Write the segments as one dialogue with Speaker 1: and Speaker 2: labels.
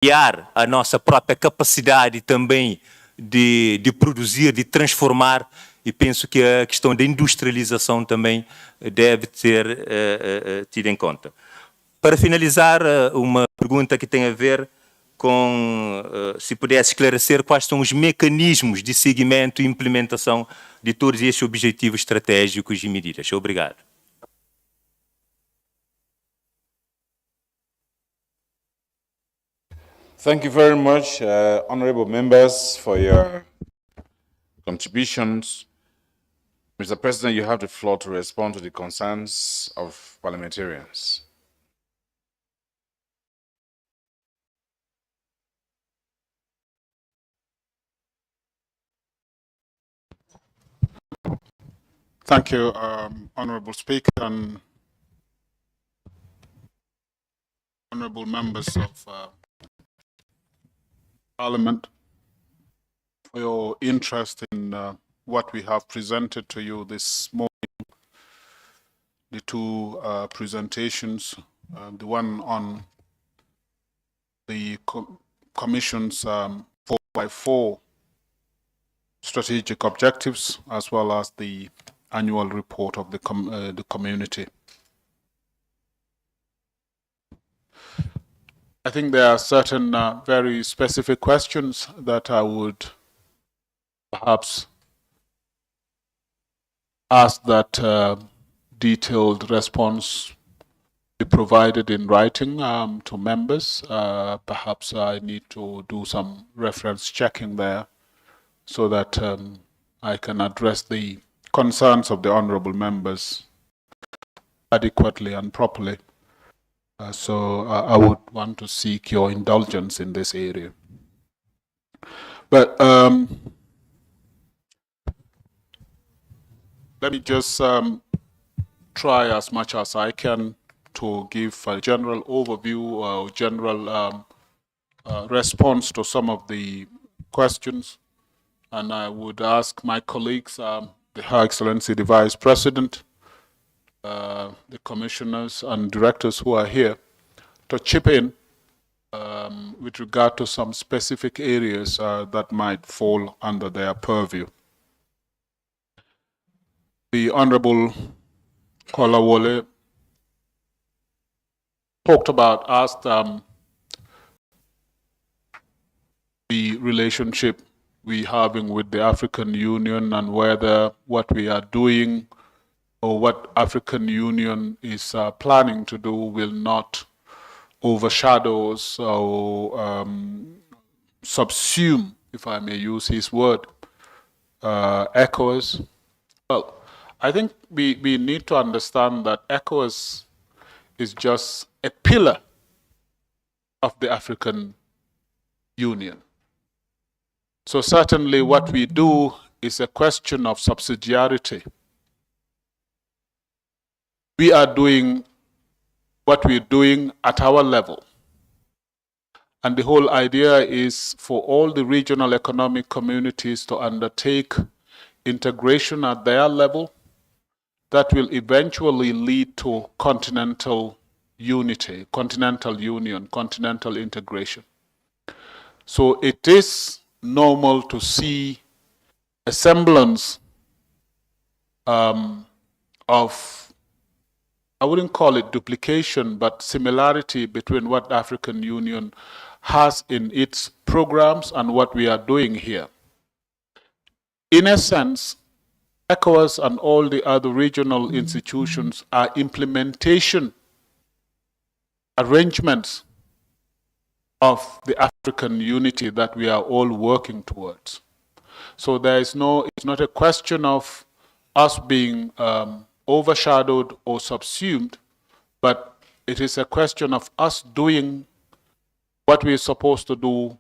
Speaker 1: criar a nossa própria capacidade também de produzir, de transformar, e penso que a questão da industrialização também deve ser tida em conta. Para finalizar, uma pergunta que tem a ver com, se pudesse esclarecer quais são os mecanismos de seguimento e implementação de todos estes objetivos estratégicos e medidas. Obrigado.
Speaker 2: Thank you very much, honorable members, for your contributions. Mr. President, you have the floor to respond to the concerns of parliamentarians.
Speaker 3: Thank you, Honorable Speaker and honorable members of Parliament, for your interest in what we have presented to you this morning. The two presentations, the one on the Commission's 4x4 strategic objectives, as well as the annual report of the community. I think there are certain very specific questions that I would perhaps ask that detailed response be provided in writing to members. Perhaps I need to do some reference checking there so that I can address the concerns of the honorable members adequately and properly. So I would want to seek your indulgence in this area. But let me just try as much as I can to give a general overview or general response to some of the questions. And I would ask my colleagues, Her Excellency the Vice President, the commissioners and directors who are here, to chip in with regard to some specific areas that might fall under their purview. The Honorable Kolawole asked the relationship we having with the African Union and whether what we are doing or what African Union is planning to do will not overshadow or subsume, if I may use his word, ECOWAS. Well, I think we need to understand that ECOWAS is just a pillar of the African Union. So certainly what we do is a question of subsidiarity. We are doing what we're doing at our level. And the whole idea is for all the regional economic communities to undertake integration at their level that will eventually lead to continental unity, continental union, continental integration. So it is normal to see a semblance of, I wouldn't call it duplication, but similarity between what the African Union has in its programs and what we are doing here. In a sense, ECOWAS and all the other regional institutions are implementation arrangements of the African unity that we are all working towards. So it's not a question of us being overshadowed or subsumed, but it is a question of us doing what we're supposed to do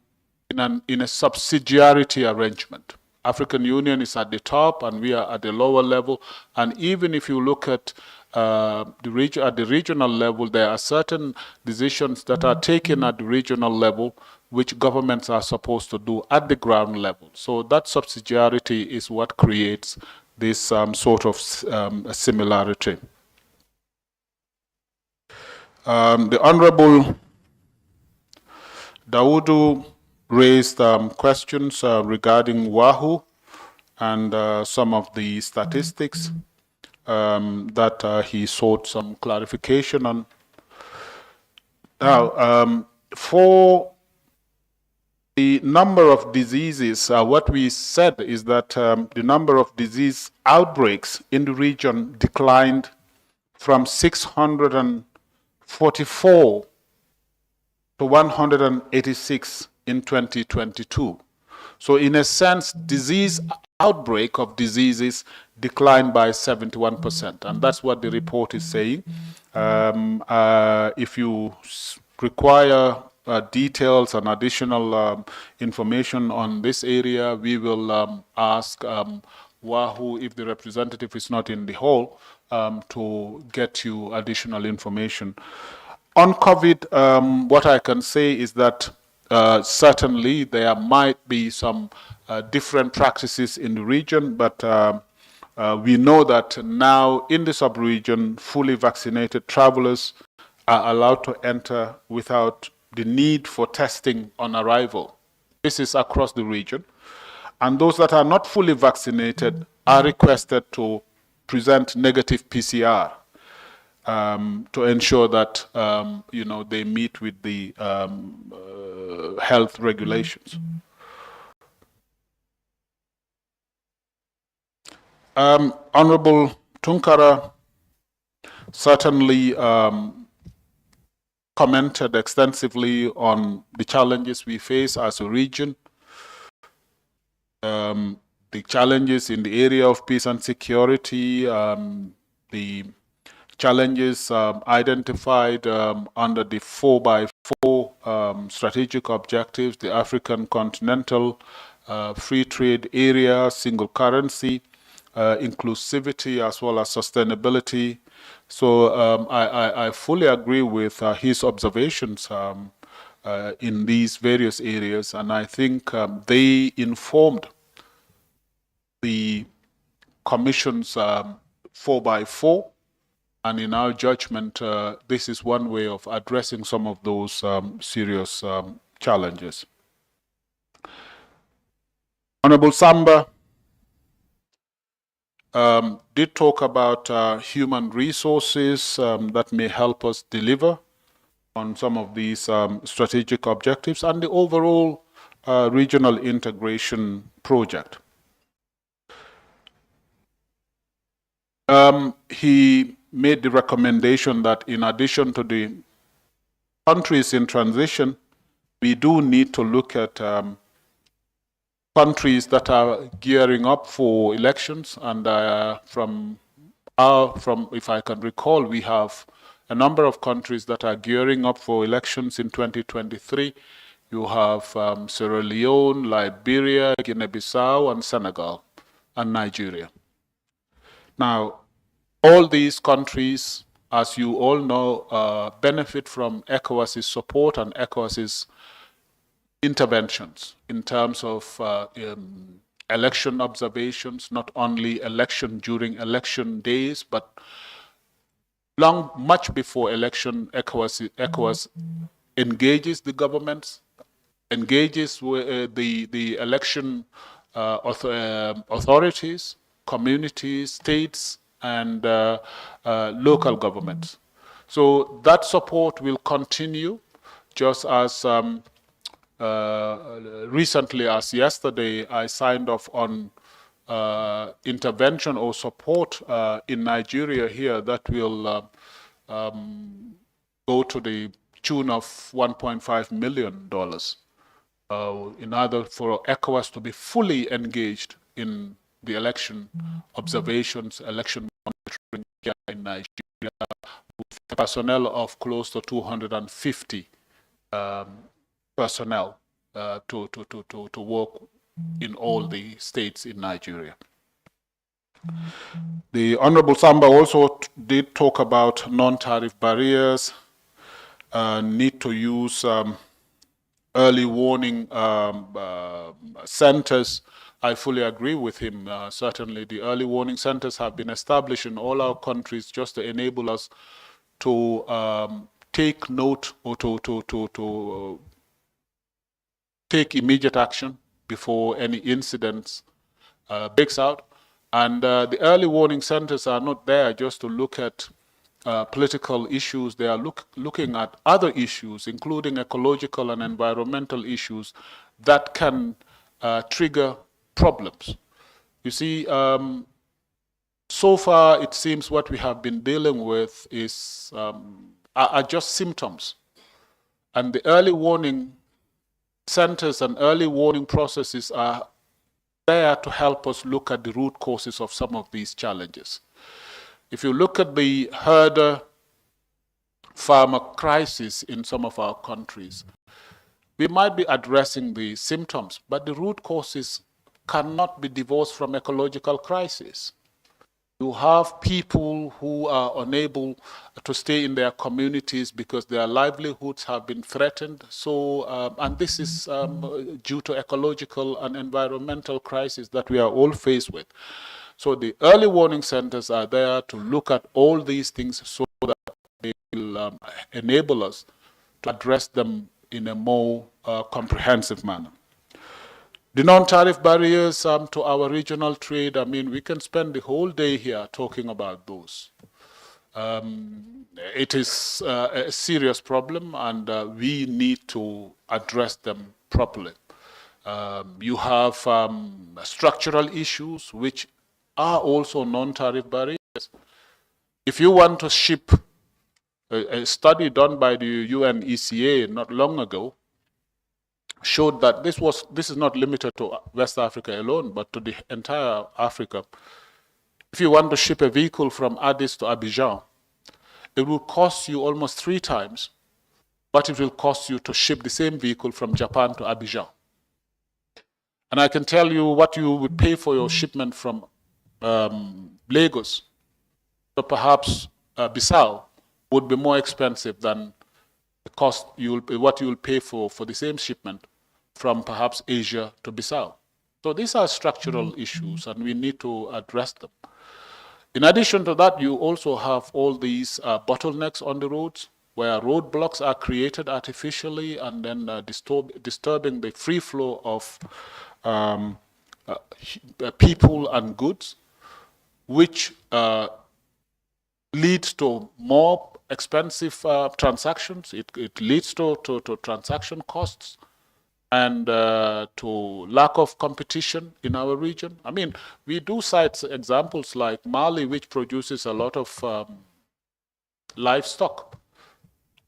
Speaker 3: in a subsidiarity arrangement. African Union is at the top and we are at the lower level. And even if you look at the regional level, there are certain decisions that are taken at the regional level which governments are supposed to do at the ground level. So that subsidiarity is what creates this sort of similarity. The Honorable Daudu raised questions regarding Wahoo and some of the statistics that he sought some clarification on. Now, for the number of diseases, what we said is that the number of disease outbreaks in the region declined from 644 to 186 in 2022. So in a sense, disease outbreak of diseases declined by 71%, and that's what the report is saying. If you require details and additional information on this area, we will ask Wahoo, if the representative is not in the hall, to get you additional information. On COVID, what I can say is that certainly there might be some different practices in the region, but we know that now in the sub-region, fully vaccinated travelers are allowed to enter without the need for testing on arrival. This is across the region. And those that are not fully vaccinated are requested to present negative PCR to ensure that they meet with the health regulations. Honorable Tunkara certainly commented extensively on the challenges we face as a region, the challenges in the area of peace and security, the challenges identified under the 4x4 strategic objectives, the African continental free trade area, single currency, inclusivity, as well as sustainability. So I fully agree with his observations in these various areas, and I think they informed the Commission's 4x4, and in our judgment, this is one way of addressing some of those serious challenges. Honorable Samba did talk about human resources that may help us deliver on some of these strategic objectives and the overall regional integration project. He made the recommendation that in addition to the countries in transition, we do need to look at countries that are gearing up for elections, and from if I can recall, we have a number of countries that are gearing up for elections in 2023. You have Sierra Leone, Liberia, Guinea-Bissau, and Senegal, and Nigeria. Now, all these countries, as you all know, benefit from ECOWAS's support and ECOWAS's interventions in terms of election observations, not only during election days, but much before election, ECOWAS engages the governments, engages with the election authorities, communities, states, and local governments. So that support will continue, just as recently as yesterday, I signed off on intervention or support in Nigeria here that will go to the tune of $1.5 million in order for ECOWAS to be fully engaged in the election observations, election monitoring here in Nigeria, with a personnel of close to 250 personnel to work in all the states in Nigeria. The Honorable Samba also did talk about non-tariff barriers, need to use early warning centers. I fully agree with him. Certainly the early warning centers have been established in all our countries just to enable us to take note or to take immediate action before any incidents breaks out. And the early warning centers are not there just to look at political issues. They are looking at other issues, including ecological and environmental issues that can trigger problems. You see, so far it seems what we have been dealing with is are just symptoms. And the early warning centers and early warning processes are there to help us look at the root causes of some of these challenges. If you look at the herder farmer crisis in some of our countries, we might be addressing the symptoms, but the root causes cannot be divorced from ecological crisis. You have people who are unable to stay in their communities because their livelihoods have been threatened. So, and this is due to ecological and environmental crisis that we are all faced with. So the early warning centers are there to look at all these things so that they will enable us to address them in a more comprehensive manner. The non-tariff barriers to our regional trade, I mean, we can spend the whole day here talking about those. It is a serious problem, and we need to address them properly. You have structural issues, which are also non-tariff barriers. If you want to ship, a study done by the UN ECA not long ago showed that this is not limited to West Africa alone, but to the entire Africa. If you want to ship a vehicle from Addis to Abidjan, it will cost you almost 3 times what it will cost you to ship the same vehicle from Japan to Abidjan. And I can tell you what you would pay for your shipment from Lagos, so perhaps Bissau, would be more expensive than the cost what you will pay for the same shipment from perhaps Asia to Bissau. So these are structural issues, and we need to address them. In addition to that, you also have all these bottlenecks on the roads, where roadblocks are created artificially and then disturbing the free flow of people and goods, which leads to more expensive transactions. It leads to transaction costs and to lack of competition in our region. I mean, we do cite examples like Mali, which produces a lot of livestock,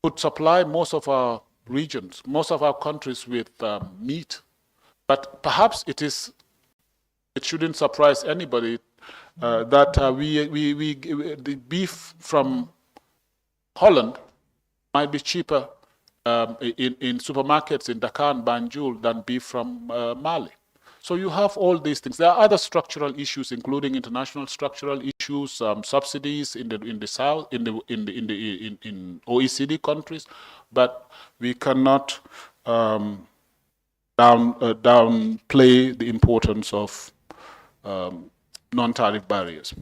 Speaker 3: could supply most of our regions, most of our countries with meat. But perhaps it shouldn't surprise anybody that the beef from Holland might be cheaper in supermarkets in Dakar and Banjul than beef from Mali. So you have all these things. There are other structural issues, including international structural issues, subsidies in the South, in OECD countries, but we cannot downplay the importance of non-tariff barriers.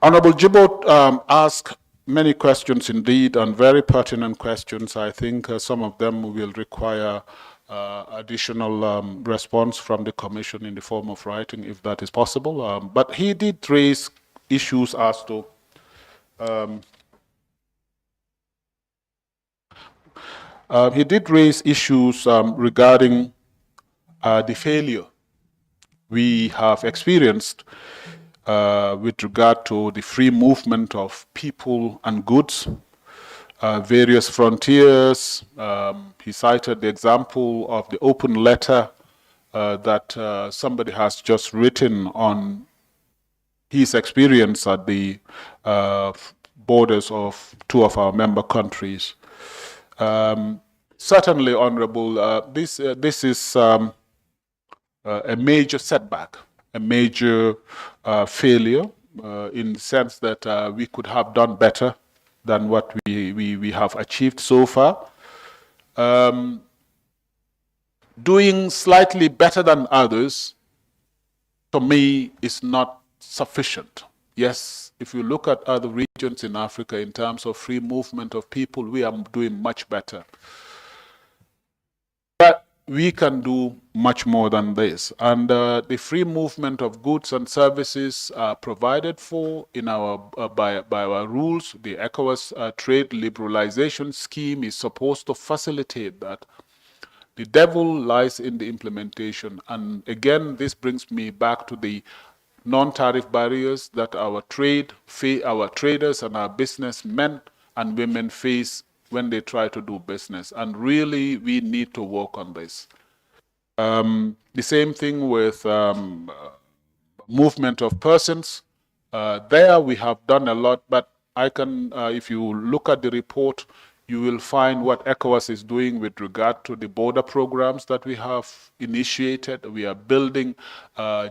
Speaker 3: Honorable Jibot asked many questions indeed, and very pertinent questions. I think some of them will require additional response from the Commission in the form of writing, if that is possible. But he did raise issues as to regarding the failure we have experienced with regard to the free movement of people and goods, various frontiers. He cited the example of the open letter that somebody has just written on his experience at the borders of 2 of our member countries. Certainly, Honorable, this is a major setback, a major failure in the sense that we could have done better than what we have achieved so far. Doing slightly better than others, to me, is not sufficient. Yes, if you look at other regions in Africa in terms of free movement of people, we are doing much better. we can do much more than this. And the free movement of goods and services are provided for in our by our rules. The ECOWAS trade liberalization scheme is supposed to facilitate that. The devil lies in the implementation. And again, this brings me back to the non-tariff barriers that our traders and our businessmen and women face when they try to do business. And really, we need to work on this. The same thing with movement of persons. There we have done a lot, but I can, if you look at the report, you will find what ECOWAS is doing with regard to the border programs that we have initiated. We are building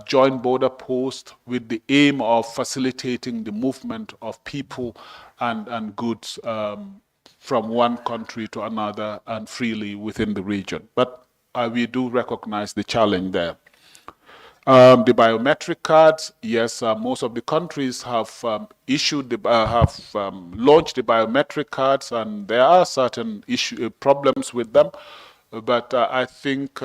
Speaker 3: joint border posts with the aim of facilitating the movement of people and goods from one country to another and freely within the region. But we do recognize the challenge there. The biometric cards, yes, most of the countries have launched the biometric cards, and there are certain problems with them. But I think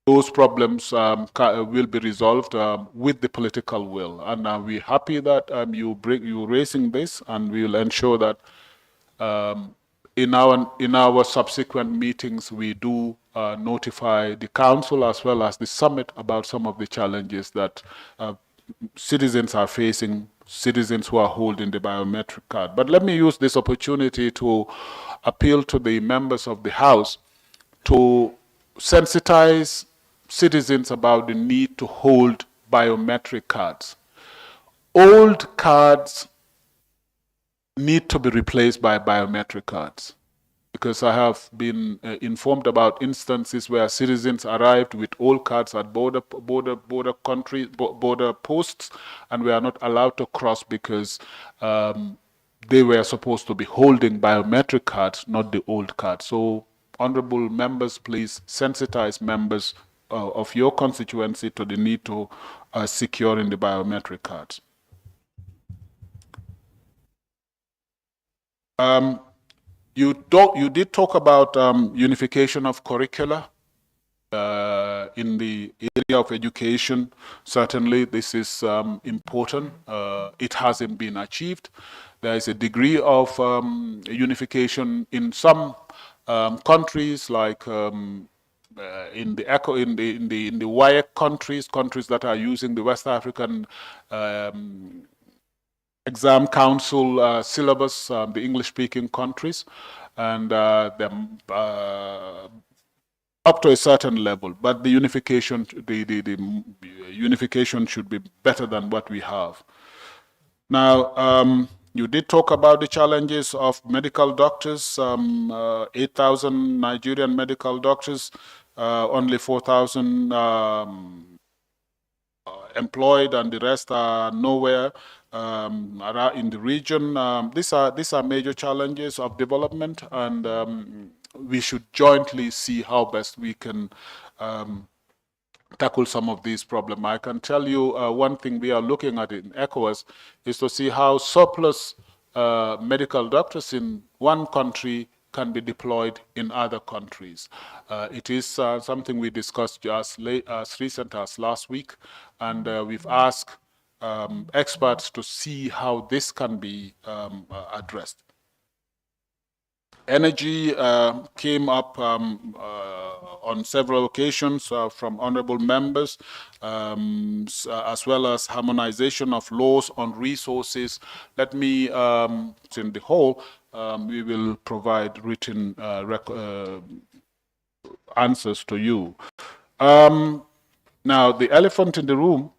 Speaker 3: those problems will be resolved with the political will. And we're happy that you're raising this, and we will ensure that in our subsequent meetings, we do notify the council as well as the summit about some of the challenges that citizens are facing, citizens who are holding the biometric card. But let me use this opportunity to appeal to the members of the House to sensitize citizens about the need to hold biometric cards. Old cards need to be replaced by biometric cards, because I have been informed about instances where citizens arrived with old cards at border posts, and we are not allowed to cross because they were supposed to be holding biometric cards, not the old cards. So, honorable members, please sensitize members of your constituency to the need to securing the biometric cards. You did talk about unification of curricula in the area of education. Certainly, this is important. It hasn't been achieved. There is a degree of unification in some countries, like in the WIAC countries that are using the West African Exam Council syllabus, the English-speaking countries, and up to a certain level. But the unification, the unification should be better than what we have. Now, you did talk about the challenges of medical doctors. 8,000 Nigerian medical doctors, only 4,000 employed, and the rest are nowhere in the region. These are major challenges of development, and we should jointly see how best we can tackle some of these problems. I can tell you one thing we are looking at in ECOWAS is to see how surplus medical doctors in one country can be deployed in other countries. It is something we discussed as recent as last week, and we've asked experts to see how this can be addressed. Energy came up on several occasions from honorable members, as well as harmonization of laws on resources. Let me, in the whole, we will provide written answers to you. Now, the elephant in the room,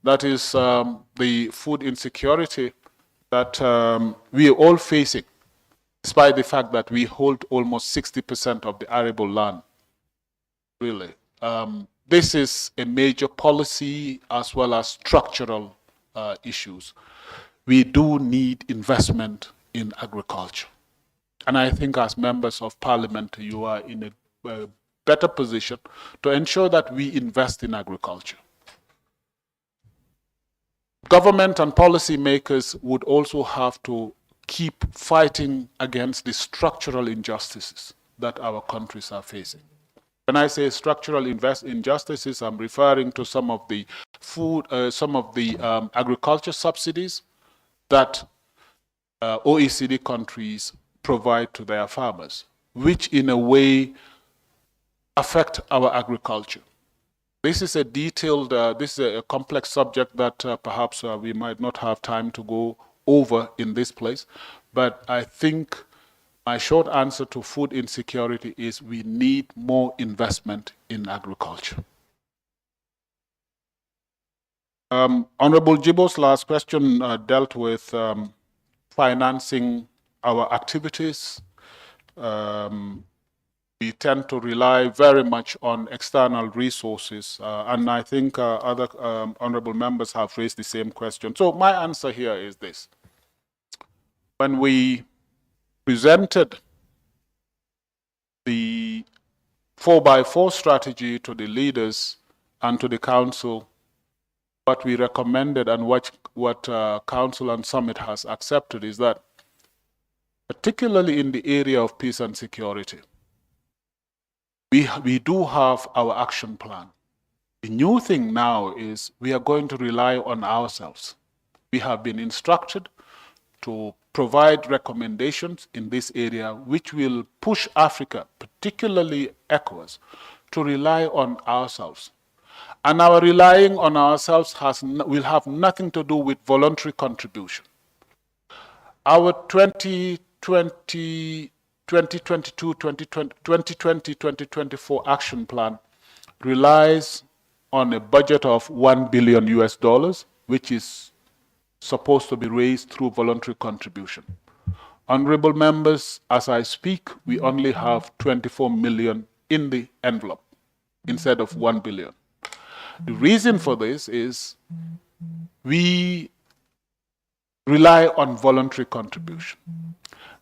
Speaker 3: that is the food insecurity that we are all facing, despite the fact that we hold almost 60% of the arable land. Really. This is a major policy as well as structural issues. We do need investment in agriculture. And I think as members of parliament, you are in a better position to ensure that we invest in agriculture. Government and policymakers would also have to keep fighting against the structural injustices that our countries are facing. When I say structural injustices, I'm referring to some of the agriculture subsidies that OECD countries provide to their farmers, which in a way affect our agriculture. This is a detailed, this is a complex subject that perhaps we might not have time to go over in this place, but I think my short answer to food insecurity is we need more investment in agriculture. Honorable Jibo's last question dealt with financing our activities. We tend to rely very much on external resources, and I think other honorable members have raised the same question. So my answer here is this. When we presented the 4x4 strategy to the leaders and to the council, what we recommended and what council and summit has accepted is that, particularly in the area of peace and security, we do have our action plan. The new thing now is we are going to rely on ourselves. We have been instructed to provide recommendations in this area which will push Africa, particularly ECOWAS, to rely on ourselves. And our relying on ourselves will have nothing to do with voluntary contribution. Our 2020-2024 action plan relies on a budget of $1 billion US, which is supposed to be raised through voluntary contribution. Honorable members, as I speak, we only have 24 million in the envelope instead of 1 billion. The reason for this is we rely on voluntary contribution.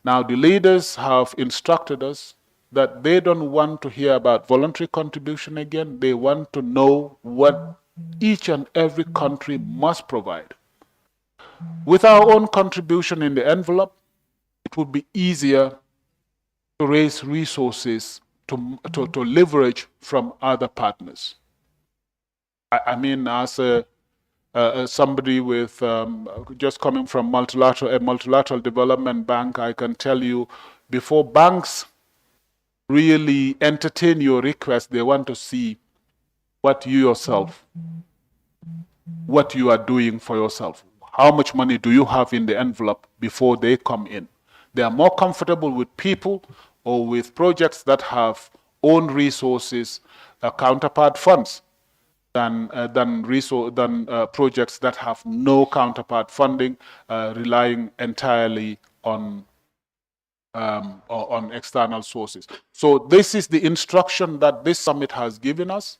Speaker 3: Now, the leaders have instructed us that they don't want to hear about voluntary contribution again. They want to know what each and every country must provide. With our own contribution in the envelope, it would be easier to raise resources to leverage from other partners. I mean, as somebody with just coming from a multilateral development bank, I can tell you, before banks really entertain your request, they want to see what you yourself, what you are doing for yourself. How much money do you have in the envelope before they come in? They are more comfortable with people or with projects that have own resources, counterpart funds, than projects that have no counterpart funding, relying entirely on external sources. So this is the instruction that this summit has given us,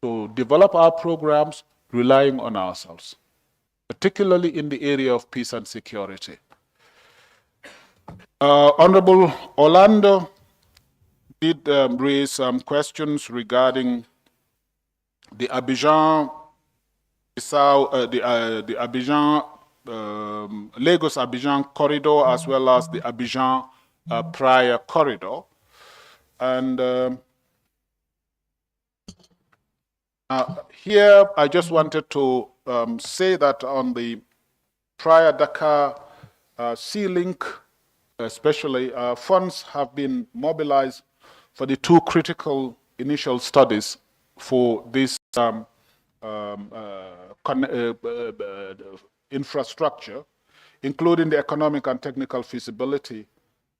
Speaker 3: to develop our programs relying on ourselves, particularly in the area of peace and security. Honorable Orlando did raise some questions regarding the Abidjan, the Abidjan, Lagos-Abidjan corridor, as well as the Abidjan Praia corridor. And here I just wanted to say that on the Praia-Dakar Sea Link, especially, funds have been mobilized for the two critical initial studies for this infrastructure, including the economic and technical feasibility,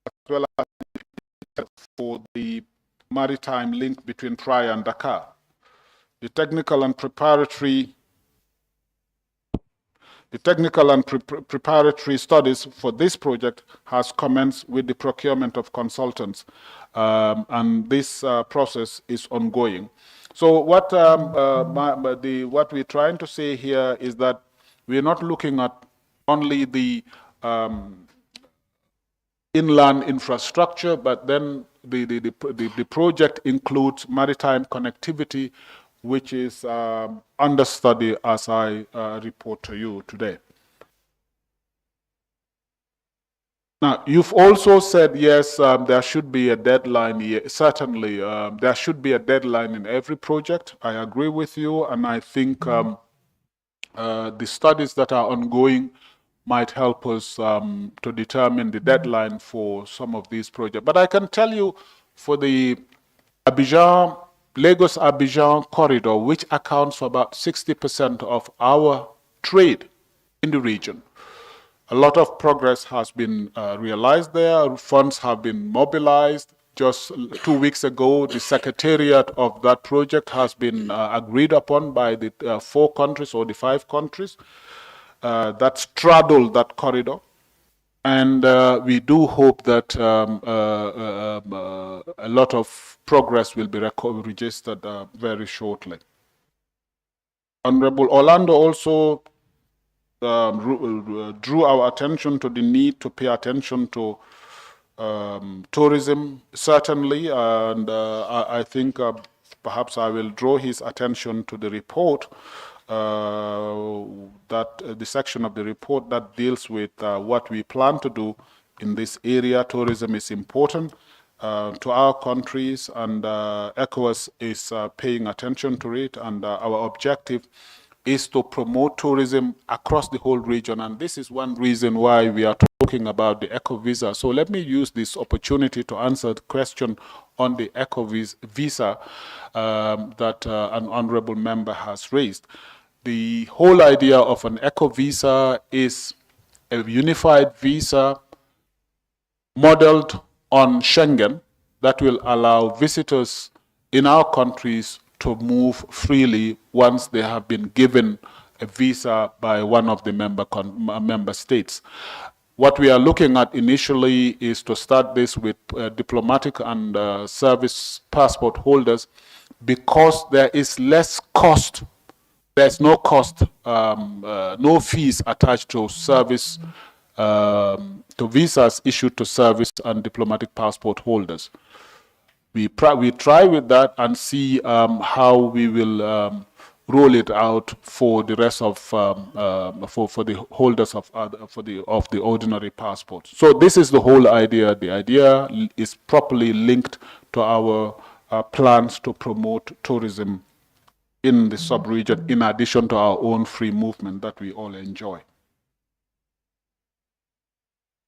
Speaker 3: as well as for the maritime link between Praia and Dakar. The technical and preparatory studies for this project has commenced with the procurement of consultants, and this process is ongoing. So what we're trying to say here is that we're not looking at only the inland infrastructure, but then the project includes maritime connectivity, which is under study as I report to you today. Now, you've also said, yes, there should be a deadline. Certainly, there should be a deadline in every project. I agree with you, and I think the studies that are ongoing might help us to determine the deadline for some of these projects. But I can tell you, for the Lagos-Abidjan corridor, which accounts for about 60% of our trade in the region, a lot of progress has been realized there. Funds have been mobilized. Just 2 weeks ago, the secretariat of that project has been agreed upon by the 4 countries or the 5 countries that straddle that corridor. And we do hope that a lot of progress will be registered very shortly. Honorable Orlando also drew our attention to the need to pay attention to tourism, certainly, and I think perhaps I will draw his attention to the report, the section of the report that deals with what we plan to do in this area. Tourism is important to our countries, and ECOWAS is paying attention to it, and our objective is to promote tourism across the whole region. And this is one reason why we are talking about the Eco Visa. So let me use this opportunity to answer the question on the Eco Visa that an honorable member has raised. The whole idea of an Eco Visa is a unified visa modeled on Schengen that will allow visitors in our countries to move freely once they have been given a visa by one of the member states. What we are looking at initially is to start this with diplomatic and service passport holders, because there is less cost. There's no cost, no fees attached to service, to visas issued to service and diplomatic passport holders. We try with that and see how we will roll it out for the rest of for the holders of the ordinary passports. So this is the whole idea. The idea is properly linked to our plans to promote tourism in the sub-region, in addition to our own free movement that we all enjoy.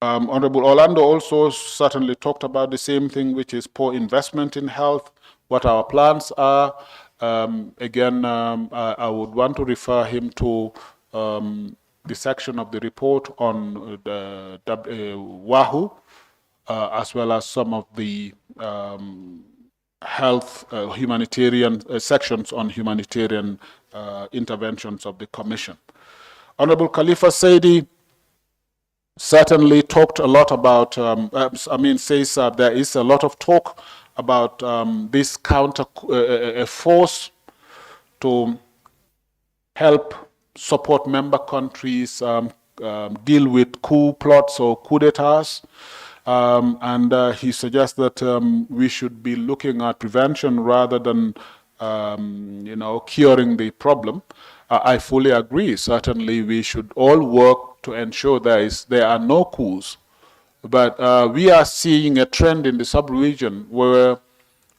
Speaker 3: Honorable Orlando also certainly talked about the same thing, which is poor investment in health, what our plans are. Again, I would want to refer him to the section of the report on the WAHU, as well as some of the health humanitarian sections on humanitarian interventions of the Commission. Honorable Khalifa Saidi certainly talked a lot about, says there is a lot of talk about this a force to help support member countries deal with coup plots or coup d'etats. And he suggests that we should be looking at prevention rather than, curing the problem. I fully agree. Certainly, we should all work to ensure there are no coups. But we are seeing a trend in the sub-region where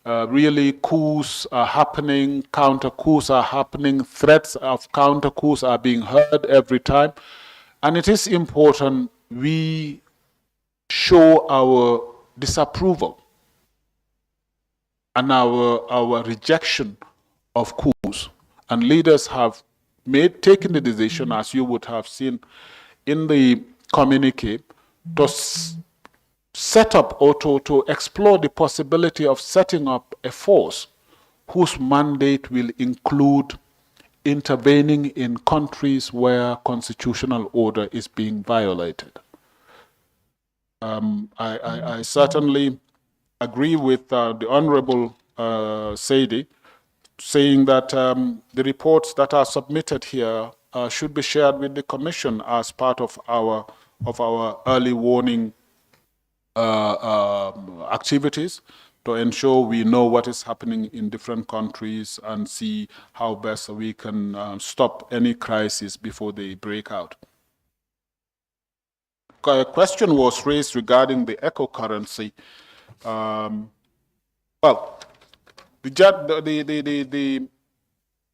Speaker 3: really coups are happening, counter coups are happening, threats of counter coups are being heard every time. And it is important we show our disapproval and our rejection of coups. And leaders have taken the decision, as you would have seen in the communique, to set up or to explore the possibility of setting up a force whose mandate will include intervening in countries where constitutional order is being violated. I certainly agree with the Honorable Saidi, saying that the reports that are submitted here should be shared with the Commission as part of our early warning activities, to ensure we know what is happening in different countries and see how best we can stop any crisis before they break out. question was raised regarding the eco currency. Well,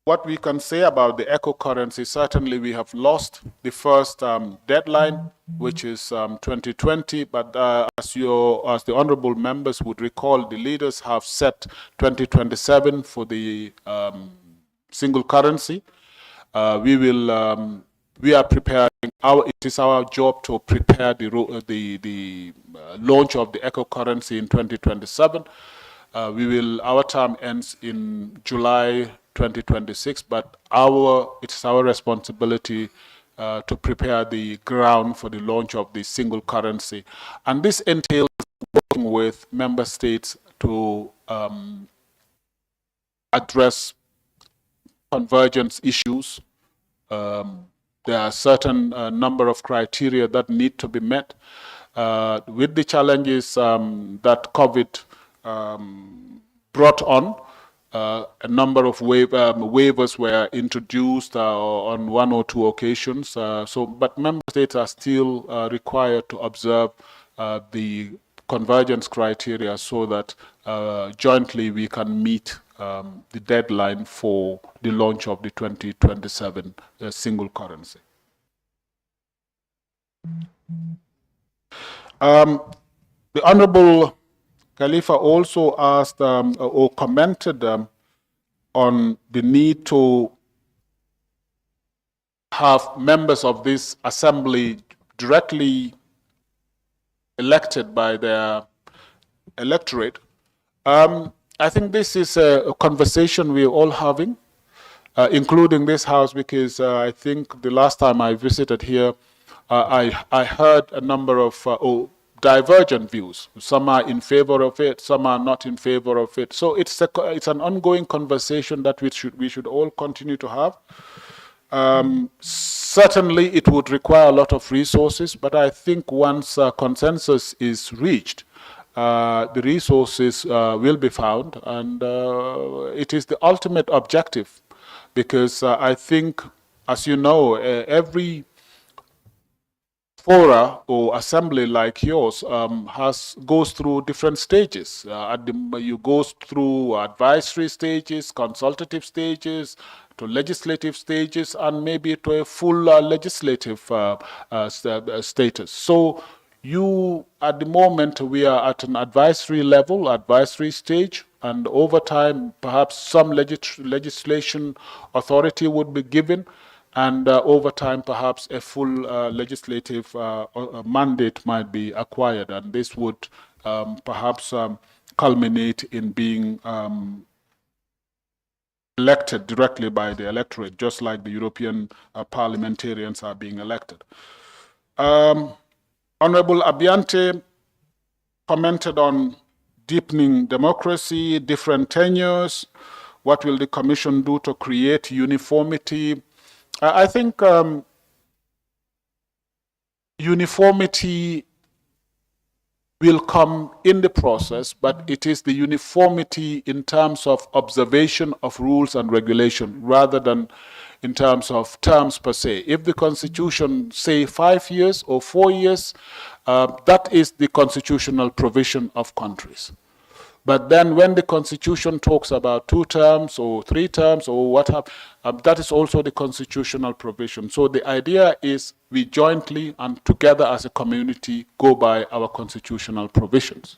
Speaker 3: what we can say about the eco currency, certainly we have lost the first deadline, which is 2020. But as the honourable members would recall, the leaders have set 2027 for the single currency. We are preparing. It is our job to prepare the launch of the eco currency in 2027. Our term ends in July 2026, but it is our responsibility to prepare the ground for the launch of the single currency. And this entails working with member states to address convergence issues. There are certain number of criteria that need to be met. With the challenges that COVID brought on, a number of waivers were introduced on one or two occasions. But member states are still required to observe the convergence criteria so that jointly we can meet the deadline for the launch of the 2027 single currency. The Honorable Khalifa also asked or commented on the need to have members of this assembly directly elected by their electorate. I think this is a conversation we're all having, including this House, because I think the last time I visited here, I heard a number of divergent views. Some are in favor of it, some are not in favor of it. So it's an ongoing conversation that we should all continue to have. Certainly, it would require a lot of resources, but I think once consensus is reached, the resources will be found, and it is the ultimate objective, because I think, as you know, every fora or assembly like yours goes through different stages. You go through advisory stages, consultative stages, to legislative stages, and maybe to a full legislative status. So at the moment, we are at an advisory level, advisory stage, and over time, perhaps some legislation authority would be given, and over time, perhaps a full legislative mandate might be acquired, and this would perhaps culminate in being elected directly by the electorate, just like the European parliamentarians are being elected. Honorable Abiante commented on deepening democracy, different tenures. What will the Commission do to create uniformity? I think uniformity will come in the process, but it is the uniformity in terms of observation of rules and regulation rather than in terms of terms per se. If the Constitution say 5 years or 4 years, that is the constitutional provision of countries. But then when the Constitution talks about 2 terms or 3 terms or what have, that is also the constitutional provision. So the idea is we jointly and together as a community go by our constitutional provisions.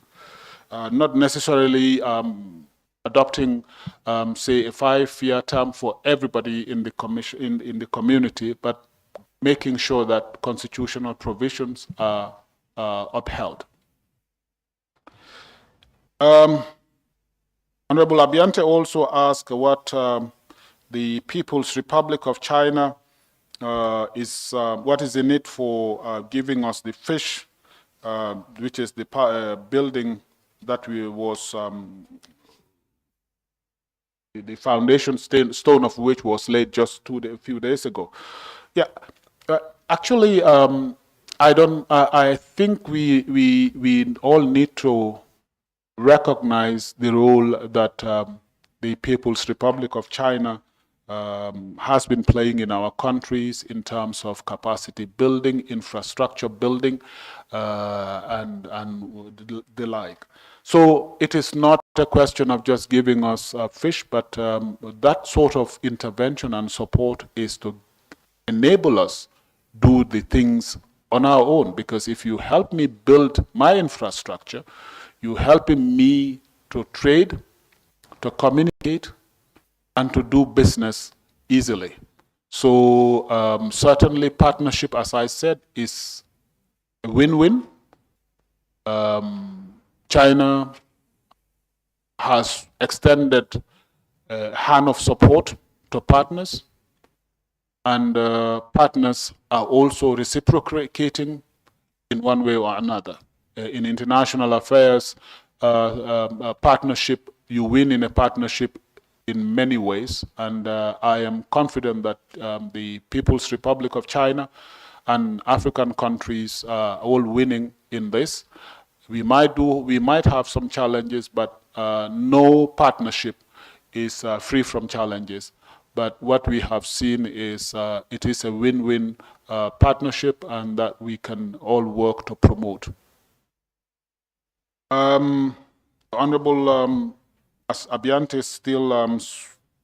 Speaker 3: Not necessarily adopting, say, a 5-year term for everybody in the commission, in the community, but making sure that constitutional provisions are upheld. Honorable Abiante also asked what the People's Republic of China what is in it for giving us the fish, which is the building that was the foundation stone of which was laid just a few days ago. Yeah, actually, I think we all need to recognize the role that the People's Republic of China has been playing in our countries in terms of capacity building, infrastructure building, and the like. So it is not a question of just giving us fish, but that sort of intervention and support is to enable us do the things on our own. Because if you help me build my infrastructure, you're helping me to trade, to communicate, and to do business easily. So certainly partnership, as I said, is a win-win. China has extended a hand of support to partners, and partners are also reciprocating in one way or another. In international affairs, partnership, you win in a partnership in many ways, and I am confident that the People's Republic of China and African countries are all winning in this. We might have some challenges, but no partnership is free from challenges. But what we have seen is it is a win-win partnership, and that we can all work to promote. Honorable as Abiante still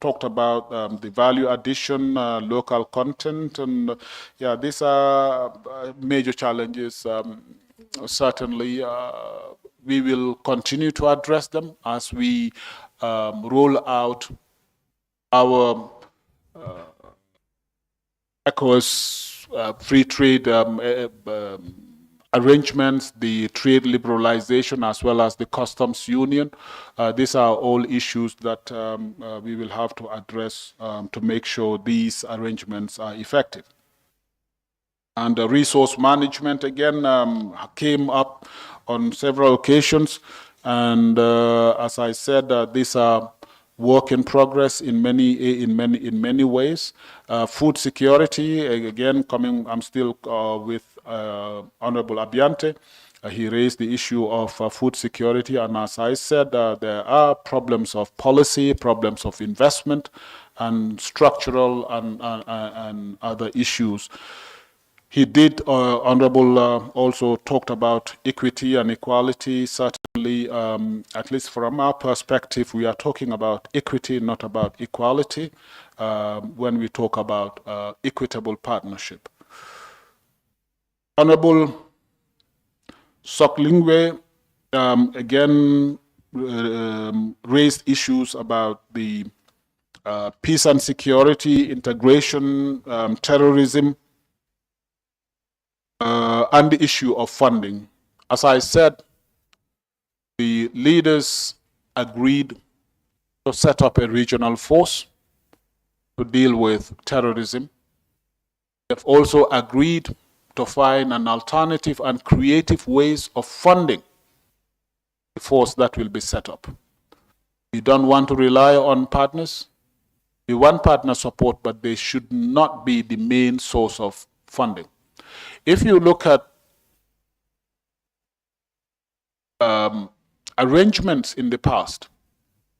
Speaker 3: talked about the value addition, local content, and yeah, these are major challenges. Certainly, we will continue to address them as we roll out our ECOWAS free trade arrangements, the trade liberalization, as well as the customs union. These are all issues that we will have to address to make sure these arrangements are effective. And resource management, again, came up on several occasions. And as I said, these are work in progress in many ways. Food security, again, I'm still with Honorable Abiante. He raised the issue of food security, and as I said, there are problems of policy, problems of investment, and structural and other issues. He did, Honorable, also talked about equity and equality. Certainly, at least from our perspective, we are talking about equity, not about equality, when we talk about equitable partnership. Honorable Soklingwe, again, raised issues about the peace and security, integration, terrorism, and the issue of funding. As I said, the leaders agreed to set up a regional force to deal with terrorism. They've also agreed to find an alternative and creative ways of funding the force that will be set up. We don't want to rely on partners. We want partner support, but they should not be the main source of funding. If you look at arrangements in the past,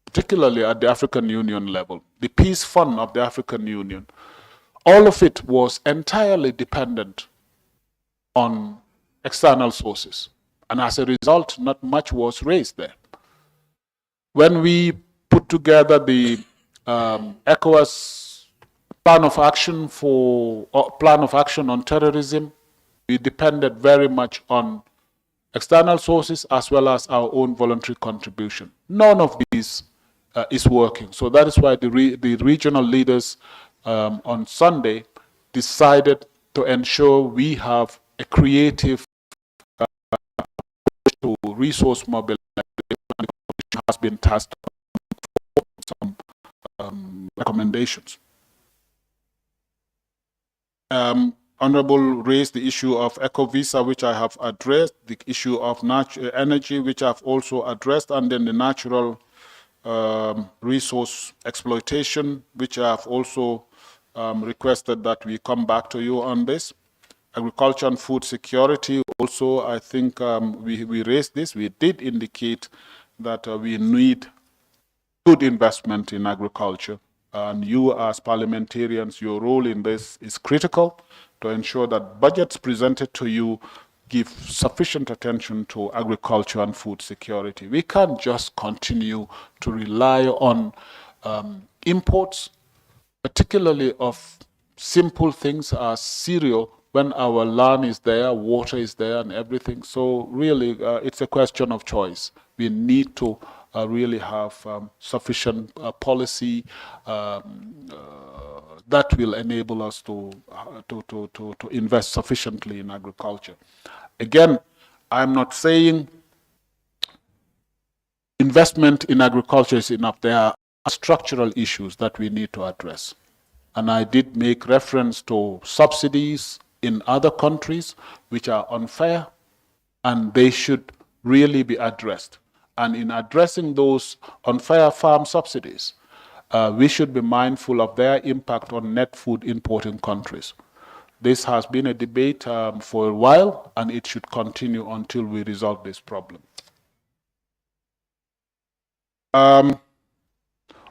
Speaker 3: particularly at the African Union level, the Peace Fund of the African Union, all of it was entirely dependent on external sources. And as a result, not much was raised there. When we put together the ECOWAS plan of action on terrorism, we depended very much on external sources as well as our own voluntary contribution. None of these is working. So that is why the regional leaders on Sunday decided to ensure we have a creative to resource mobilization, which has been tasked with some recommendations. Honorable raised the issue of eco-visa, which I have addressed, the issue of energy, which I've also addressed, and then the natural resource exploitation, which I have also requested that we come back to you on this. Agriculture and food security, also, I think we raised this. We did indicate that we need good investment in agriculture. and you as parliamentarians, your role in this is critical to ensure that budgets presented to you give sufficient attention to agriculture and food security. We can't just continue to rely on imports, particularly of simple things as cereal, when our land is there, water is there, and everything. So really, it's a question of choice. We need to really have sufficient policy that will enable us to invest sufficiently in agriculture. Again, I'm not saying investment in agriculture is enough. There are structural issues that we need to address. And I did make reference to subsidies in other countries which are unfair, and they should really be addressed. And in addressing those unfair farm subsidies, we should be mindful of their impact on net food importing countries. This has been a debate for a while, and it should continue until we resolve this problem.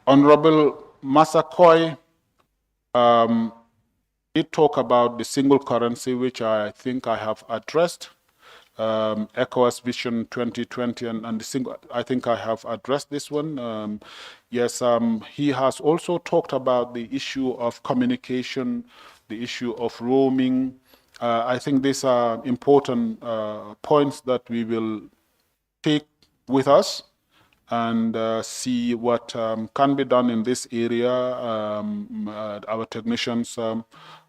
Speaker 3: Honorable Massaquoi did talk about the single currency, which I think I have addressed. ECOWAS Vision 2020 and the single, I think I have addressed this one. Yes, he has also talked about the issue of communication, the issue of roaming. I think these are important points that we will take with us and see what can be done in this area. Our technicians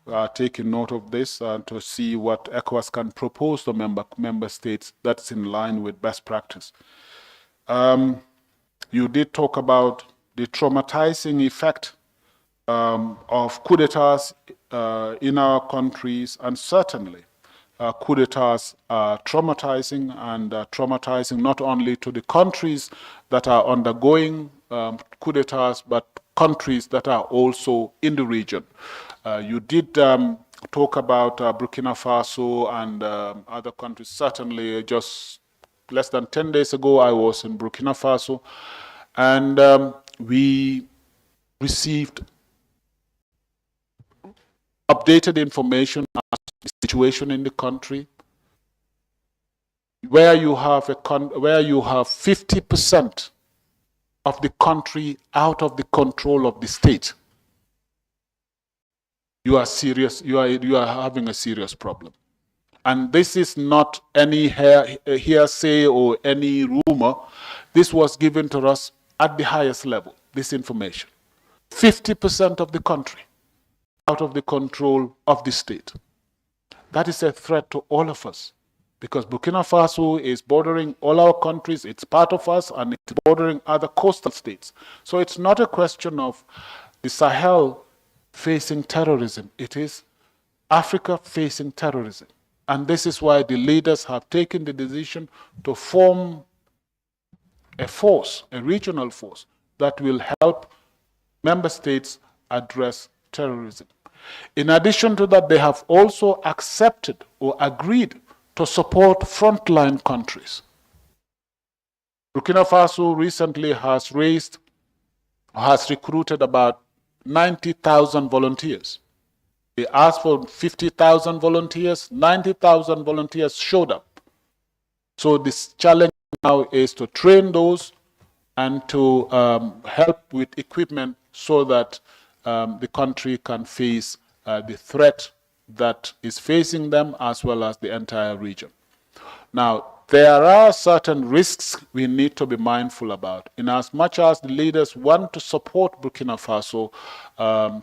Speaker 3: are taking note of this to see what ECOWAS can propose to member states that's in line with best practice. You did talk about the traumatizing effect of coup d'etats in our countries, and certainly coup d'etats are traumatizing, and traumatizing not only to the countries that are undergoing coup d'etats, but countries that are also in the region. You did talk about Burkina Faso and other countries. Certainly, just less than 10 days ago, I was in Burkina Faso, and we received updated information on the situation in the country, where you have 50% of the country out of the control of the state. You are serious. You are having a serious problem, and this is not any hearsay or any rumor. This was given to us at the highest level. This information, 50% of the country out of the control of the state. That is a threat to all of us, because Burkina Faso is bordering all our countries. It's part of us, and it's bordering other coastal states. So it's not a question of the Sahel facing terrorism. It is Africa facing terrorism. And this is why the leaders have taken the decision to form a force, a regional force, that will help member states address terrorism. In addition to that, they have also accepted or agreed to support frontline countries. Burkina Faso recently has recruited about 90,000 volunteers. They asked for 50,000 volunteers, 90,000 volunteers showed up. So this challenge now is to train those and to help with equipment so that the country can face the threat that is facing them, as well as the entire region. Now, there are certain risks we need to be mindful about. In as much as the leaders want to support Burkina Faso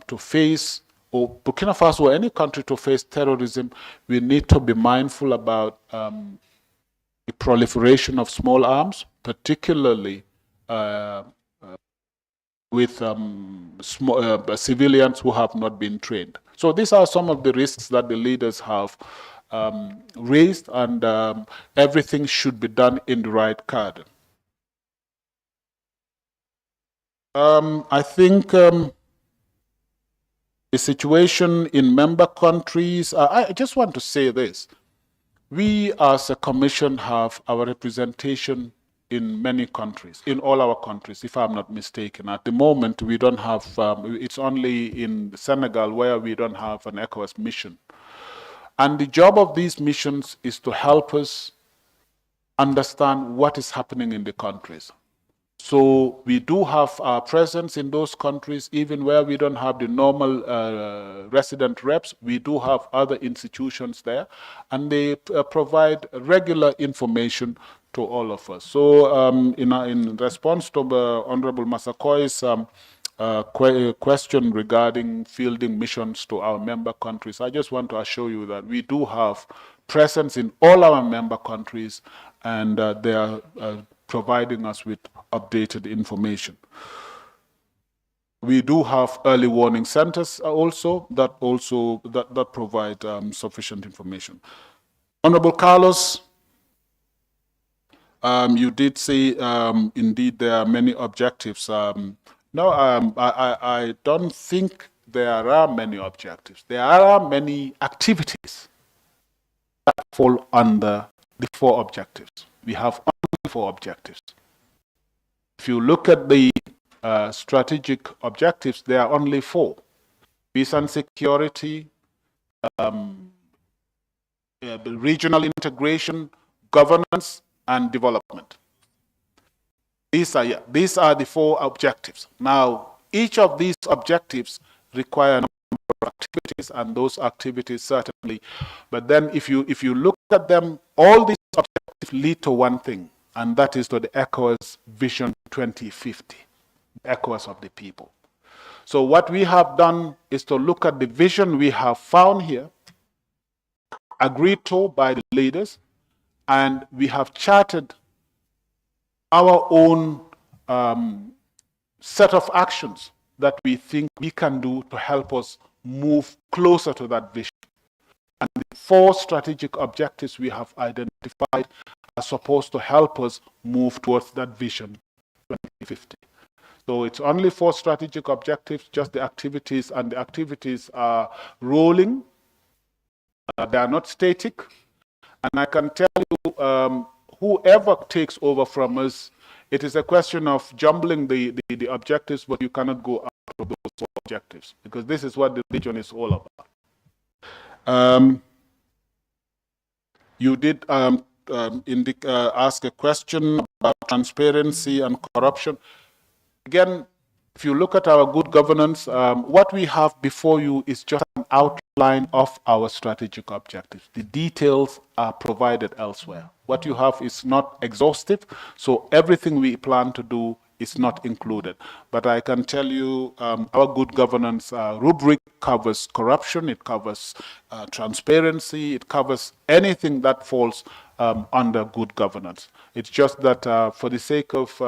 Speaker 3: to face, or Burkina Faso or any country to face terrorism, we need to be mindful about the proliferation of small arms, particularly with civilians who have not been trained. So these are some of the risks that the leaders have raised, and everything should be done in the right cadre. I think the situation in member countries, I just want to say this. We as a commission have our representation in many countries, in all our countries, if I'm not mistaken. At the moment, we don't have, it's only in Senegal where we don't have an ECOWAS mission. And the job of these missions is to help us understand what is happening in the countries. So we do have our presence in those countries, even where we don't have the normal resident reps. We do have other institutions there, and they provide regular information to all of us. So in response to Honorable Masakoi's question regarding fielding missions to our member countries, I just want to assure you that we do have presence in all our member countries, and they are providing us with updated information. We do have early warning centers that provide sufficient information. Honorable Carlos, you did say indeed there are many objectives. No, I don't think there are many objectives. There are many activities that fall under the 4 objectives. We have only 4 objectives. If you look at the strategic objectives, there are only 4. Peace and security, regional integration, governance, and development. These are the 4 objectives. Now, each of these objectives require a number of activities, and those activities certainly. But then if you look at them, all these objectives lead to one thing, and that is to the ECOWAS Vision 2050, ECOWAS of the people. So what we have done is to look at the vision we have found here, agreed to by the leaders, and we have charted our own set of actions that we think we can do to help us move closer to that vision. And the 4 strategic objectives we have identified are supposed to help us move towards that vision 2050. So it's only 4 strategic objectives, just the activities, and the activities are rolling. They are not static. And I can tell you, whoever takes over from us, it is a question of jumbling the objectives, but you cannot go out of those 4 objectives, because this is what the region is all about. You did ask a question about transparency and corruption. Again, if you look at our good governance, what we have before you is just an outline of our strategic objectives. The details are provided elsewhere. What you have is not exhaustive, so everything we plan to do is not included. But I can tell you our good governance rubric covers corruption, it covers transparency, it covers anything that falls under good governance. It's just that for the sake of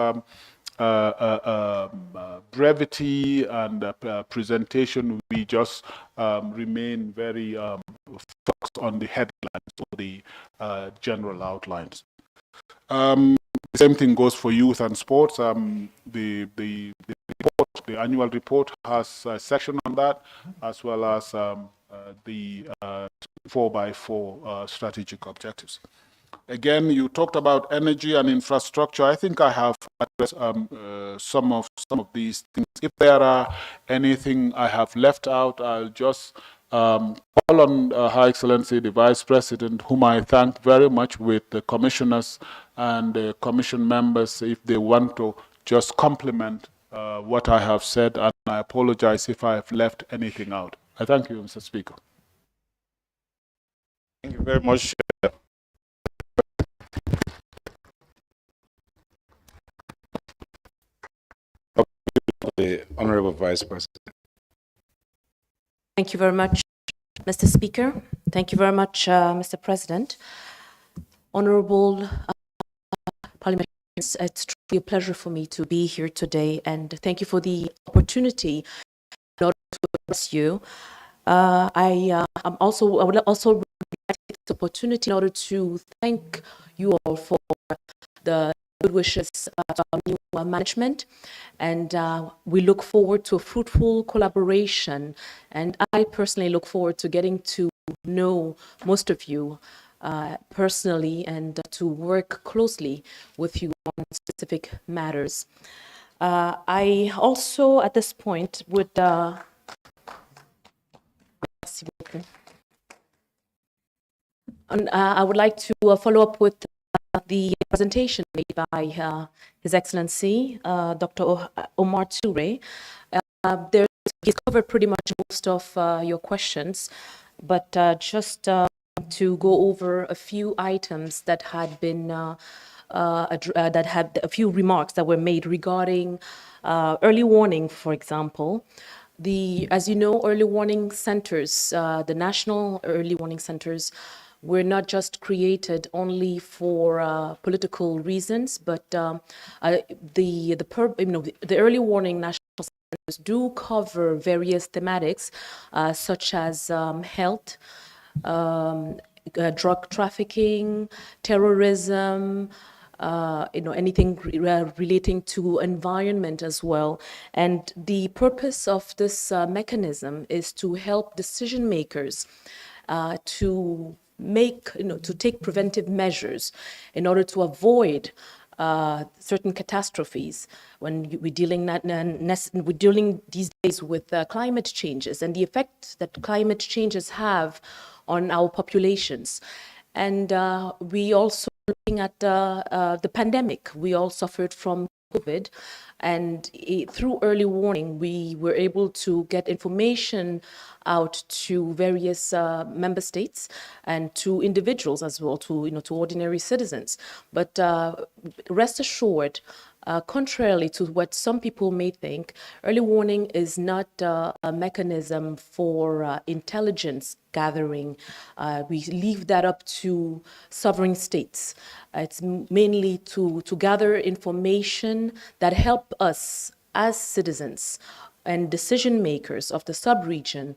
Speaker 3: brevity and presentation, we just remain very focused on the headlines or the general outlines. The same thing goes for youth and sports. The annual report has a section on that, as well as the 4x4 strategic objectives. Again, you talked about energy and infrastructure. I think I have addressed some of these things. If there are anything I have left out, I'll just call on Her Excellency the Vice President, whom I thank very much, with the commissioners and the commission members, if they want to just complement what I have said, and I apologize if I have left anything out. I thank you, Mr. Speaker.
Speaker 2: Thank you very much. The Honorable Vice President.
Speaker 4: Thank you very much, Mr. Speaker. Thank you very much, Mr. President. Honorable parliamentarians, it's truly a pleasure for me to be here today, and thank you for the opportunity in order to address you. I would also like to take this opportunity in order to thank you all for the good wishes of our new management, and we look forward to a fruitful collaboration, and I personally look forward to getting to know most of you personally and to work closely with you on specific matters. I also, at this point, would I would like to follow up with the presentation made by His Excellency, Dr. Omar Toure. He's covered pretty much most of your questions, but just to go over a few items that had been that had a few remarks that were made regarding early warning, for example. As you know, early warning centers, the national early warning centers, were not just created only for political reasons, but the early warning national centers do cover various thematics such as health, drug trafficking, terrorism, anything relating to environment as well. And the purpose of this mechanism is to help decision makers to take preventive measures in order to avoid certain catastrophes when we're dealing these days with climate changes and the effect that climate changes have on our populations. And we also looking at the pandemic. We all suffered from COVID, and through early warning, we were able to get information out to various member states and to individuals as well, to ordinary citizens. But rest assured, contrarily to what some people may think, early warning is not a mechanism for intelligence gathering. We leave that up to sovereign states. It's mainly to gather information that help us as citizens and decision makers of the sub-region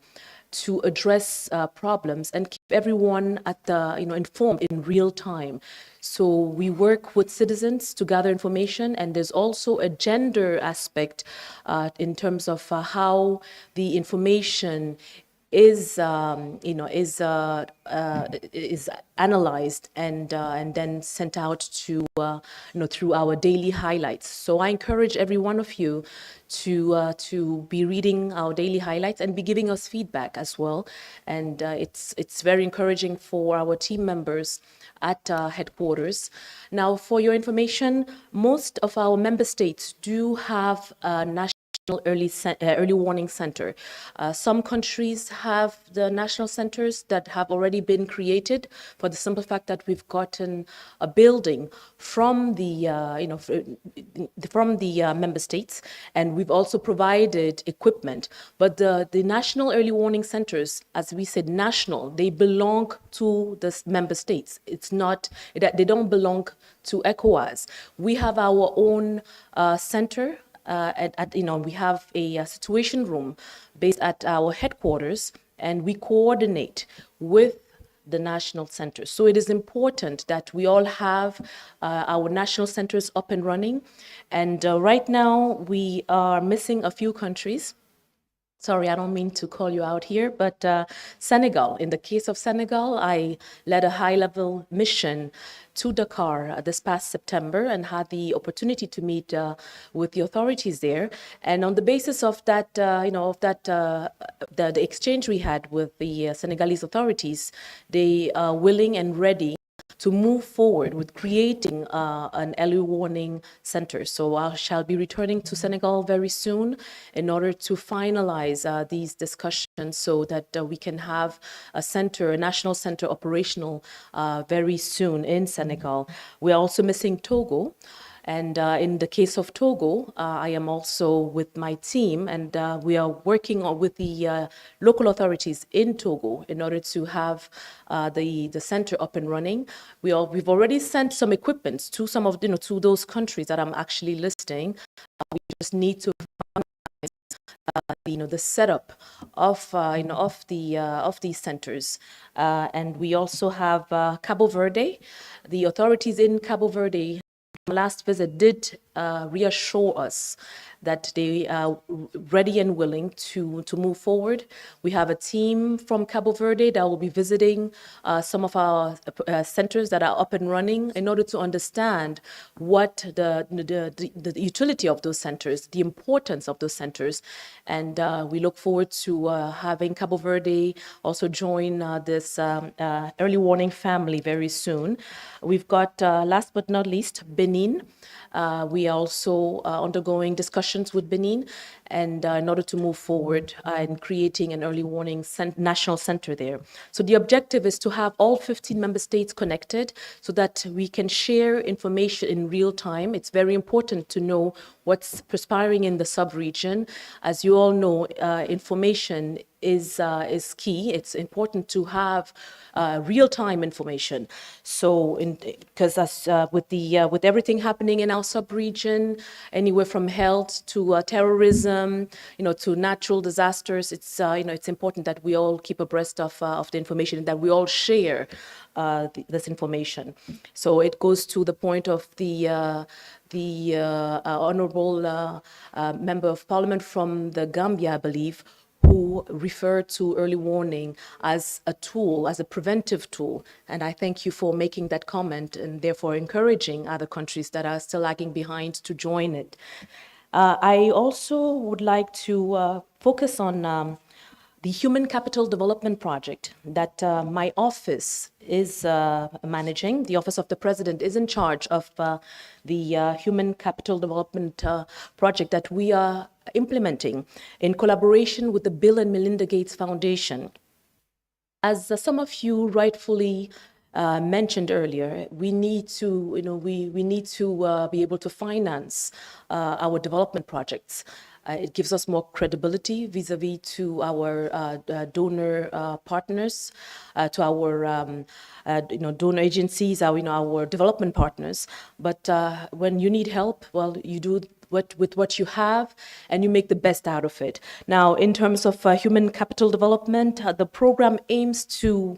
Speaker 4: to address problems and keep everyone at informed in real time. So we work with citizens to gather information, and there's also a gender aspect in terms of how the information is analyzed and then sent out to through our daily highlights. So I encourage every one of you to be reading our daily highlights and be giving us feedback as well. And it's very encouraging for our team members at headquarters. Now, for your information, most of our member states do have a national early warning center. Some countries have the national centers that have already been created for the simple fact that we've gotten a building from the member states, and we've also provided equipment. But the national early warning centers, as we said, national, they belong to the member states. It's not they don't belong to ECOWAS. We have our own center. We have a situation room based at our headquarters, and we coordinate with the national centers. So it is important that we all have our national centers up and running. And right now we are missing a few countries. Sorry, I don't mean to call you out here, but Senegal. In the case of Senegal, I led a high-level mission to Dakar this past September and had the opportunity to meet with the authorities there. And on the basis of that, the exchange we had with the Senegalese authorities, they are willing and ready to move forward with creating an early warning center. So I shall be returning to Senegal very soon in order to finalize these discussions so that we can have a national center operational very soon in Senegal. We're also missing Togo. And in the case of Togo, I am also with my team, and we are working with the local authorities in Togo in order to have the center up and running. We've already sent some equipment to some of to those countries that I'm actually listing. We just need to finalize the setup of these centers, and we also have Cabo Verde. The authorities in Cabo Verde last visit did reassure us that they are ready and willing to move forward. We have a team from Cabo Verde that will be visiting some of our centers that are up and running in order to understand what the utility of those centers, the importance of those centers. And we look forward to having Cabo Verde also join this early warning family very soon. We've got, last but not least, Benin. We are also undergoing discussions with Benin and in order to move forward in creating an early warning national center there. So the objective is to have all 15 member states connected so that we can share information in real time. It's very important to know what's perspiring in the sub-region. As you all know, information is key. It's important to have real-time information. So, because with everything happening in our sub-region, anywhere from health to terrorism, to natural disasters, it's it's important that we all keep abreast of the information and that we all share this information. So it goes to the point of the honorable member of parliament from the Gambia, I believe, who referred to early warning as a tool, as a preventive tool. And I thank you for making that comment and therefore encouraging other countries that are still lagging behind to join it. I also would like to focus on the Human Capital Development Project that my office is managing. The Office of the President is in charge of the Human Capital Development Project that we are implementing in collaboration with the Bill and Melinda Gates Foundation. As some of you rightfully mentioned earlier, we need to, we need to be able to finance our development projects. It gives us more credibility vis-a-vis to our donor partners, to our donor agencies, our development partners. But when you need help, well, you do with what you have, and you make the best out of it. Now, in terms of human capital development, the program aims to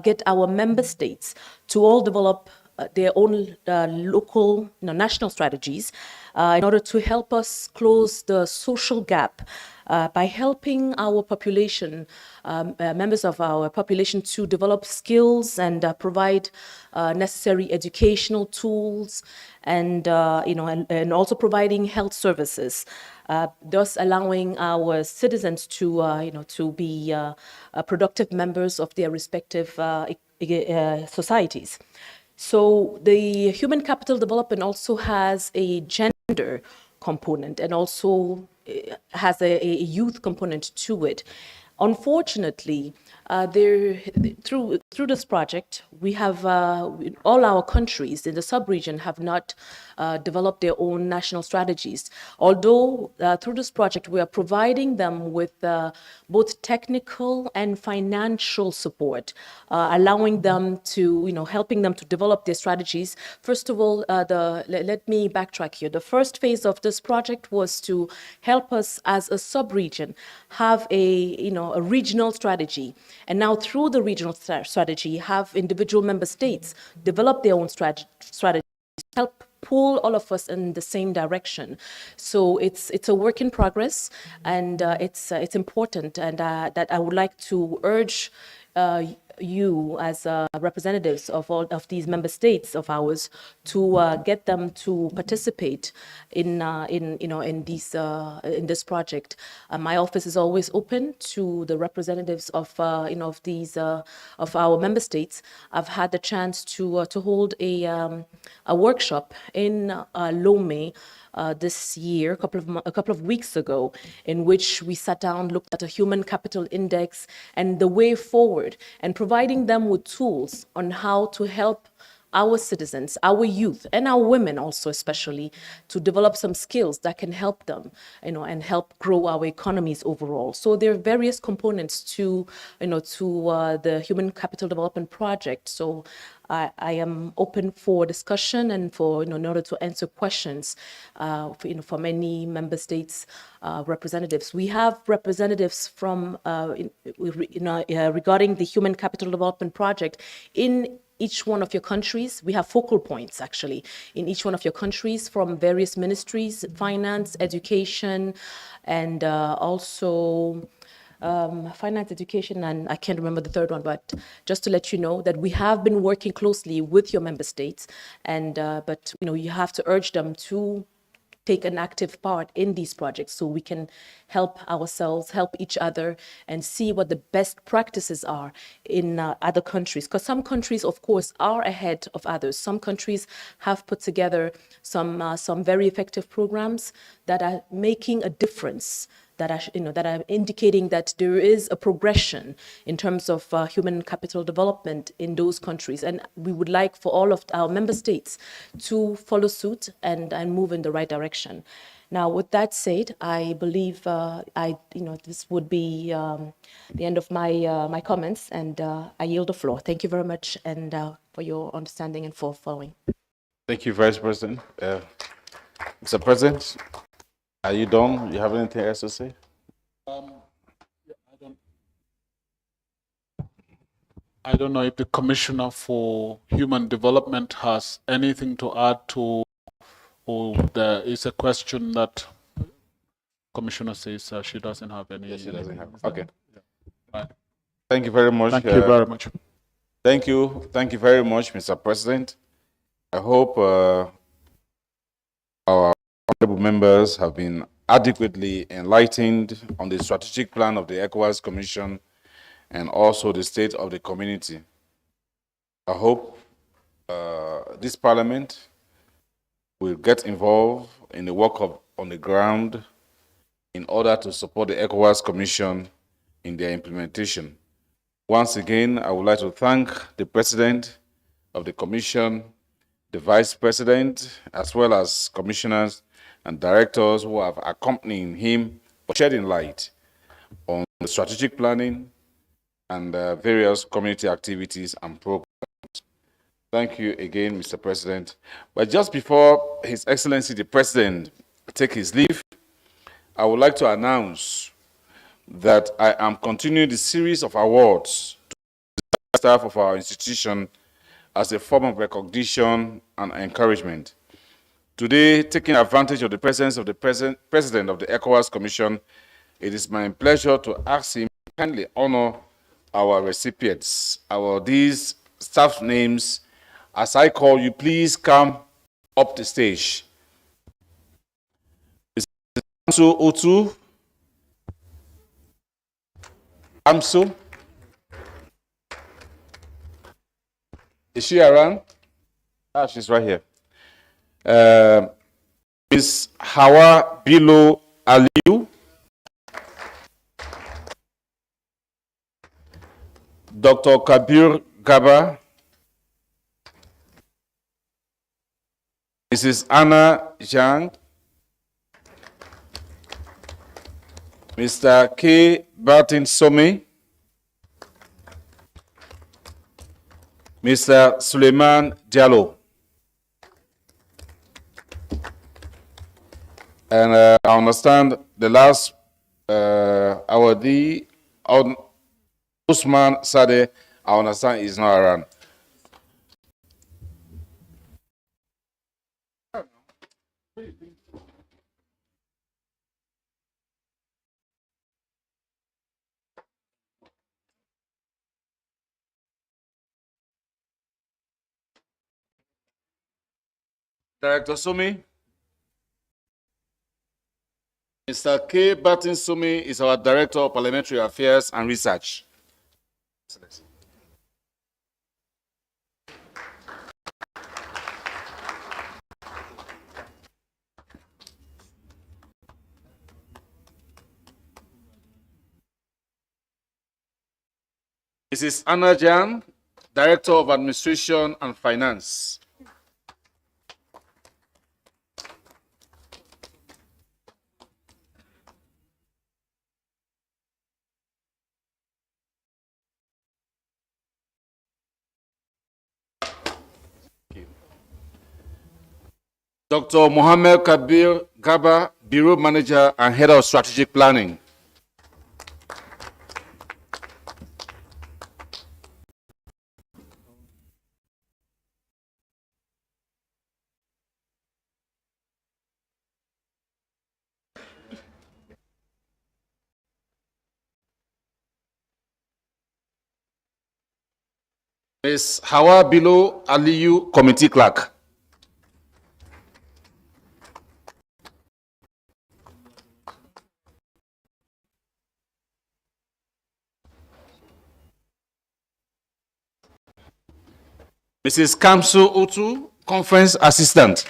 Speaker 4: get our member states to all develop their own local, national strategies in order to help us close the social gap by helping our population, members of our population, to develop skills and provide necessary educational tools, and and also providing health services, thus allowing our citizens to to be productive members of their respective societies. So the human capital development also has a gender component and also has a youth component to it. Unfortunately, through this project, we have all our countries in the sub-region have not developed their own national strategies. Although through this project, we are providing them with both technical and financial support, allowing them to, helping them to develop their strategies. First of all, let me backtrack here. The first phase of this project was to help us as a sub-region have a regional strategy. And now through the regional strategy, have individual member states develop their own strategy, help pull all of us in the same direction. So it's a work in progress, and it's important, and that I would like to urge you as representatives of all of these member states of ours to get them to participate in this project. My office is always open to the representatives of of these of our member states. I've had the chance to hold a workshop in Lomé this year, a couple of weeks ago, in which we sat down, looked at a human capital index and the way forward, and providing them with tools on how to help our citizens, our youth, and our women also especially, to develop some skills that can help them, and help grow our economies overall. So there are various components to, the Human Capital Development Project. So I am open for discussion and for, in order to answer questions, from any member states representatives. We have representatives from, regarding the Human Capital Development Project in each one of your countries. We have focal points, actually, in each one of your countries from various ministries, finance, education, and also finance, education, and I can't remember the third one, but just to let you know that we have been working closely with your member states, and but you have to urge them to take an active part in these projects so we can help ourselves, help each other, and see what the best practices are in other countries. Because some countries, of course, are ahead of others. Some countries have put together some very effective programs that are making a difference, that are indicating that there is a progression in terms of human capital development in those countries. And we would like for all of our member states to follow suit and move in the right direction. Now, with that said, I believe this would be the end of my comments, and I yield the floor. Thank you very much, and for your understanding and for following.
Speaker 2: Thank you, Vice President. Mr. President, are you done? You have anything else to say?
Speaker 3: I don't know if the Commissioner for Human Development has anything to add to, or there is a question that Commissioner says she doesn't have any.
Speaker 2: Yes, she doesn't have. Okay.
Speaker 3: Right.
Speaker 2: Thank you very much.
Speaker 3: Thank you very much.
Speaker 2: Thank you. Thank you very much, Mr. President. I hope our honorable members have been adequately enlightened on the strategic plan of the ECOWAS Commission and also the state of the community. I hope this Parliament will get involved in the work on the ground in order to support the ECOWAS Commission in their implementation. Once again, I would like to thank the President of the Commission, the Vice President, as well as commissioners and directors who have accompanied him for shedding light on the strategic planning and various community activities and programs. Thank you again, Mr. President. But just before His Excellency the President take his leave, I would like to announce that I am continuing the series of awards to the staff of our institution as a form of recognition and encouragement. Today, taking advantage of the presence of the President of the ECOWAS Commission, it is my pleasure to ask him to kindly honor our recipients. These staff names, as I call you, please come up the stage. Amsu Otu. Amsu. Is she around? Ah, she's right here. Ms. Hawa Bilo Aliu. Dr. Kabir Gaba. Mrs. Anna Zhang. Mr. K. Bartin Somi. Mr. Suleiman Diallo. And I understand the last awardee, Usman Sadeh, I understand is not around. Director Sumi. Mr. K. Bartin Sumi is our Director of Parliamentary Affairs and Research. Mrs. Anna Jan, Director of Administration and Finance. Dr. Mohammed Kabir Gaba, Bureau Manager and Head of Strategic Planning. Ms. Hawa Bilo Aliyu, Committee Clerk. Mrs. Kamsu Utu, Conference Assistant.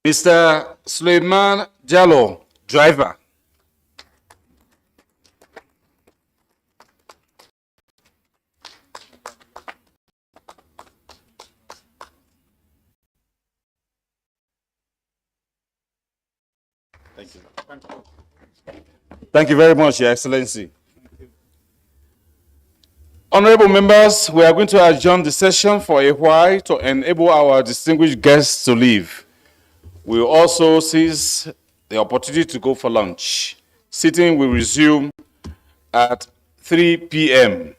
Speaker 2: Mr. Suleiman Jallo, Driver. Thank you. Thank you very much, Your Excellency. Honorable members, we are going to adjourn the session for a while to enable our distinguished guests to leave. We will also seize the opportunity to go for lunch. Sitting will resume at 3 p.m.